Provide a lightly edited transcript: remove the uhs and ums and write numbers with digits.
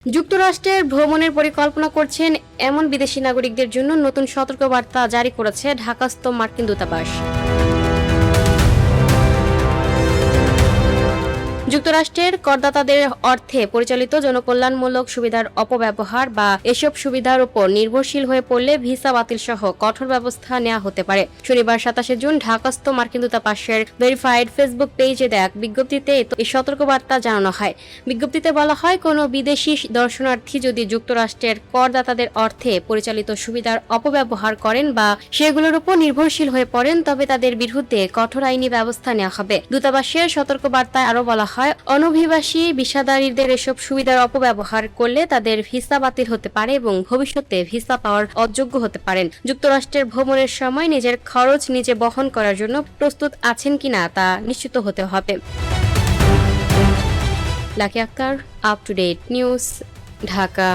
যুক্তরাষ্ট্রের ভ্রমণের পরিকল্পনা করছেন এমন বিদেশি নাগরিকদের জন্য নতুন সতর্কবার্তা জারি করেছে ঢাকাস্থ মার্কিন দূতাবাস। যুক্তরাষ্ট্রের করদাতাদের অর্থে পরিচালিত জনকল্যাণমূলক সুবিধার অপব্যবহার বা এসব সুবিধার উপর নির্ভরশীল হয়ে পড়লে ভিসা বাতিল সহ কঠোর ব্যবস্থা নেওয়া হতে পারে। শনিবার 27 জুন ঢাকাস্থ মার্কিন দূতাবাসের ভেরিফাইড ফেসবুক পেজে দেয়া এক বিজ্ঞপ্তিতে এই সতর্কবার্তা জানানো হয়। বিজ্ঞপ্তিতে বলা হয়, কোনো বিদেশি দর্শনার্থী যদি যুক্তরাষ্ট্রের করদাতাদের অর্থে পরিচালিত সুবিধার অপব্যবহার করেন বা সেগুলোর উপর নির্ভরশীল হয়ে পড়েন, তবে তাদের বিরুদ্ধে কঠোর আইনি ব্যবস্থা নেওয়া হবে। দূতাবাসের সতর্কবার্তায় আরও বলা হয়, অনভিবাসী ভিসাধারীদের এসব সুবিধার অপব্যবহার করলে তাদের ভিসা বাতিল হতে পারে এবং ভবিষ্যতে ভিসা পাওয়ার অযোগ্য হতে পারেন। যুক্তরাষ্ট্রের ভ্রমণের সময় নিজের খরচ নিজে বহন করার জন্য প্রস্তুত আছেন কিনা তা নিশ্চিত হতে হবে। Lucky Akter, up to date news, Dhaka.